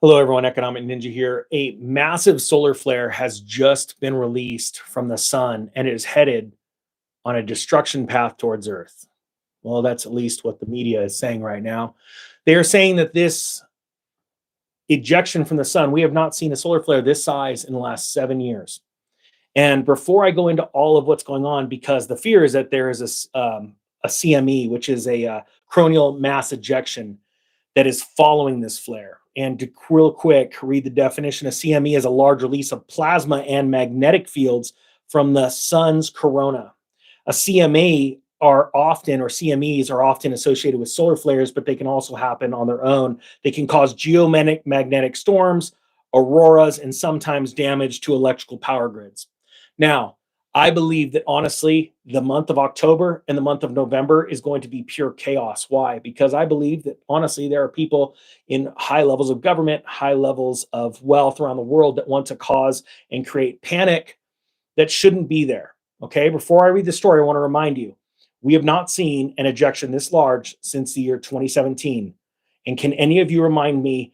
Hello, everyone. Economic Ninja here. A massive solar flare has just been released from the sun and is headed on a destruction path towards Earth. Well, that's at least what the media is saying right now. They are saying that this ejection from the sun, we have not seen a solar flare this size in the last 7 years. And before I go into all of what's going on, because the fear is that there is a CME, which is a coronal mass ejection that is following this flare. And to real quick read the definition, a CME is a large release of plasma and magnetic fields from the sun's corona. A CME are often, or CMEs are often associated with solar flares, but they can also happen on their own. They can cause geomagnetic storms, auroras, and sometimes damage to electrical power grids. Now, I believe that honestly, the month of October and the month of November is going to be pure chaos. Why? Because I believe that honestly, there are people in high levels of government, high levels of wealth around the world that want to cause and create panic that shouldn't be there. Okay. Before I read the story, I want to remind you, we have not seen an ejection this large since the year 2017. And can any of you remind me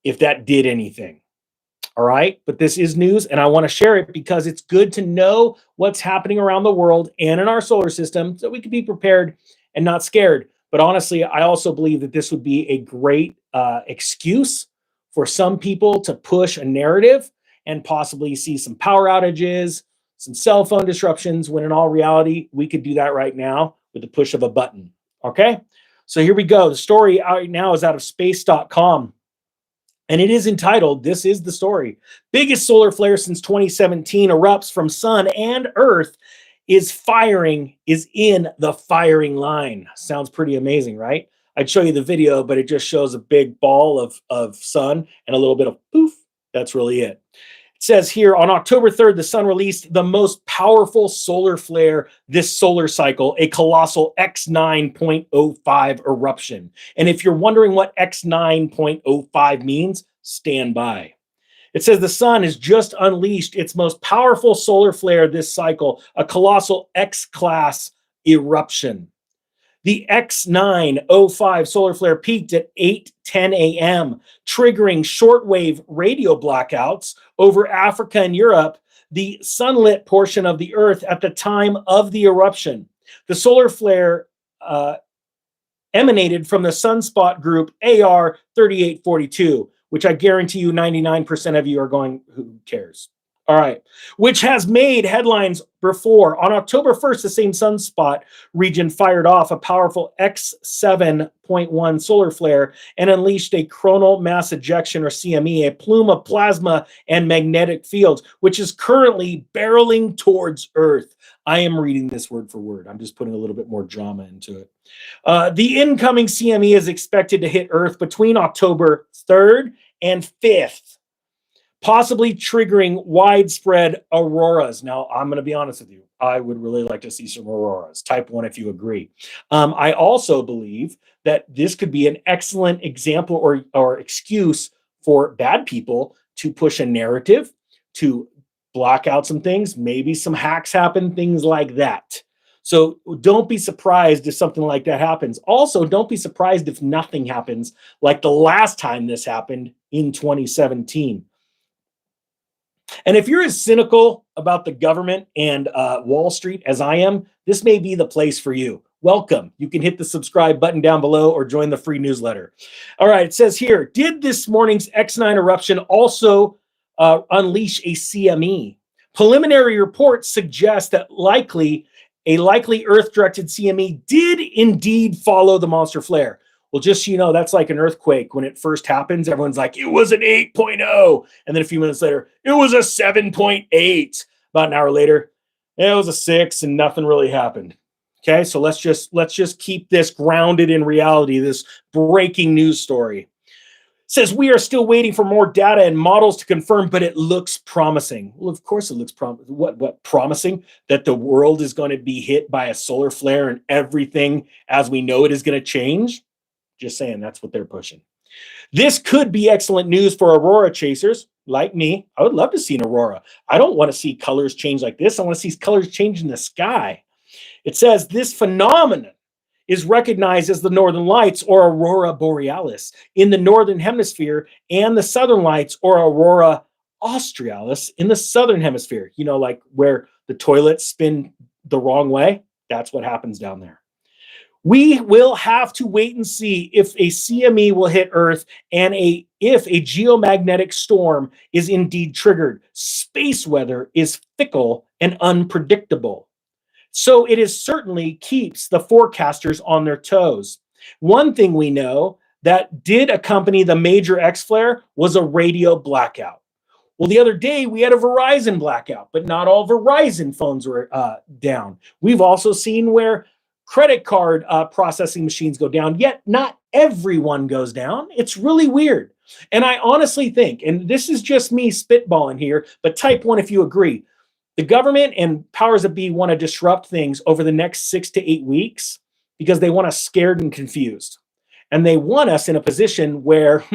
if that did anything? All right. But this is news and I want to share it because it's good to know what's happening around the world and in our solar system so we can be prepared and not scared. But honestly, I also believe that this would be a great excuse for some people to push a narrative and possibly see some power outages, some cell phone disruptions, when in all reality, we could do that right now with the push of a button. Okay. So here we go. The story right now is out of space.com. And it is entitled, this is the story, biggest solar flare since 2017 erupts from sun and earth is in the firing line. Sounds pretty amazing, right? I'd show you the video, but it just shows a big ball of sun and a little bit of poof. That's really it. It says here, on October 3rd, the sun released the most powerful solar flare this solar cycle, a colossal X9.05 eruption. And if you're wondering what X9.05 means, stand by. It says the sun has just unleashed its most powerful solar flare this cycle, a colossal X-class eruption. The X9.05 solar flare peaked at 8:10 a.m., triggering shortwave radio blackouts over Africa and Europe, the sunlit portion of the Earth at the time of the eruption. The solar flare emanated from the sunspot group AR 3842, which I guarantee you 99% of you are going, who cares? All right, which has made headlines before. On October 1st, the same sunspot region fired off a powerful X7.1 solar flare and unleashed a coronal mass ejection, or CME, a plume of plasma and magnetic fields, which is currently barreling towards Earth. I am reading this word for word. I'm just putting a little bit more drama into it. The incoming CME is expected to hit Earth between October 3rd and 5th. Possibly triggering widespread auroras. Now, I'm going to be honest with you. I would really like to see some auroras. Type 1 if you agree. I also believe that this could be an excellent example or excuse for bad people to push a narrative, to block out some things. Maybe some hacks happen, things like that. So don't be surprised if something like that happens. Also, don't be surprised if nothing happens like the last time this happened in 2017. And if you're as cynical about the government and Wall Street as I am, this may be the place for you. Welcome. You can hit the subscribe button down below or join the free newsletter. All right, it says here, did this morning's X9 eruption also unleash a CME? Preliminary reports suggest that a likely Earth-directed CME did indeed follow the monster flare. Well, just so you know, that's like an earthquake. When it first happens, everyone's like, it was an 8.0. And then a few minutes later, it was a 7.8. About an hour later, it was a 6 and nothing really happened. Okay, so let's just keep this grounded in reality, this breaking news story. It says we are still waiting for more data and models to confirm, but it looks promising. Well, of course it looks promising. What promising? That the world is going to be hit by a solar flare and everything as we know it is going to change? Just saying, that's what they're pushing. This could be excellent news for aurora chasers like me. I would love to see an aurora. I don't want to see colors change like this. I want to see colors change in the sky. It says this phenomenon is recognized as the Northern Lights or Aurora Borealis in the Northern Hemisphere, and the Southern Lights or Aurora Australis in the Southern Hemisphere. You know, like where the toilets spin the wrong way. That's what happens down there. We will have to wait and see if a CME will hit Earth and if a geomagnetic storm is indeed triggered. Space weather is fickle and unpredictable. So it is certainly keeps the forecasters on their toes. One thing we know that did accompany the major X flare was a radio blackout. Well, the other day we had a Verizon blackout, but not all Verizon phones were down. We've also seen where credit card processing machines go down, yet not everyone goes down. It's really weird. And I honestly think, and this is just me spitballing here, but type one if you agree, the government and powers that be want to disrupt things over the next 6 to 8 weeks because they want us scared and confused. And they want us in a position where,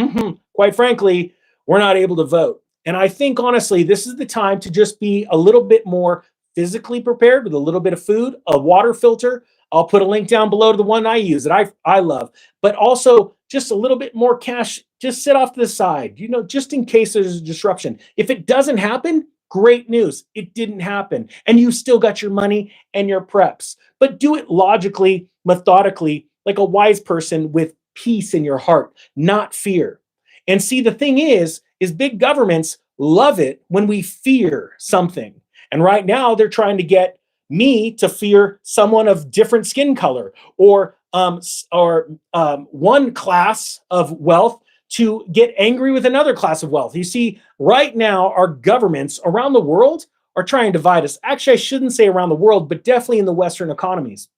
quite frankly, we're not able to vote. And I think, honestly, this is the time to just be a little bit more physically prepared with a little bit of food, a water filter. I'll put a link down below to the one I use that I love, but also just a little bit more cash. Just sit off to the side, you know, just in case there's a disruption. If it doesn't happen, great news. It didn't happen. And you still got your money and your preps, but do it logically, methodically, like a wise person with peace in your heart, not fear. And see, the thing is big governments love it when we fear something. And right now they're trying to get me to fear someone of different skin color or one class of wealth to get angry with another class of wealth. You see, right now, our governments around the world are trying to divide us. Actually, I shouldn't say around the world, but definitely in the Western economies.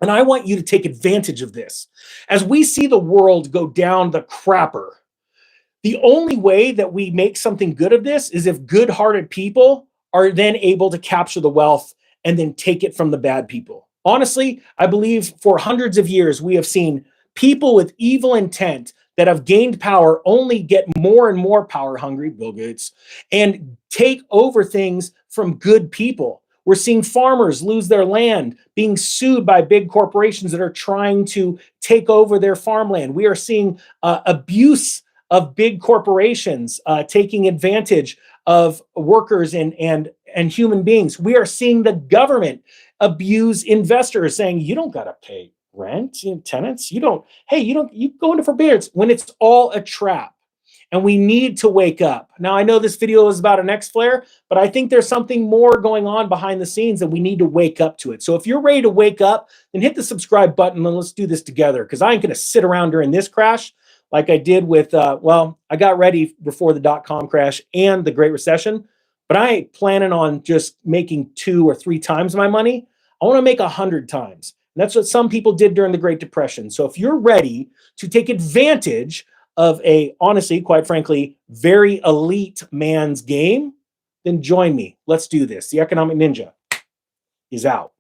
And I want you to take advantage of this. As we see the world go down the crapper, the only way that we make something good of this is if good-hearted people are then able to capture the wealth and then take it from the bad people. Honestly, I believe for hundreds of years, we have seen people with evil intent that have gained power only get more and more power hungry, Bill Gates, and take over things from good people. We're seeing farmers lose their land, being sued by big corporations that are trying to take over their farmland. We are seeing abuse of big corporations taking advantage of workers and human beings. We are seeing the government abuse investors, saying you don't got to pay rent, tenants. You go into forbearance when it's all a trap. And we need to wake up. Now, I know this video is about an X flare, but I think there's something more going on behind the scenes and we need to wake up to it. So if you're ready to wake up, then hit the subscribe button and let's do this together, because I ain't going to sit around during this crash like I did with, I got ready before the dot-com crash and the Great Recession, but I ain't planning on just making 2 or 3 times my money. I want to make 100 times. And that's what some people did during the Great Depression. So if you're ready to take advantage of a, honestly, quite frankly, very elite man's game, then join me. Let's do this. The Economic Ninja is out.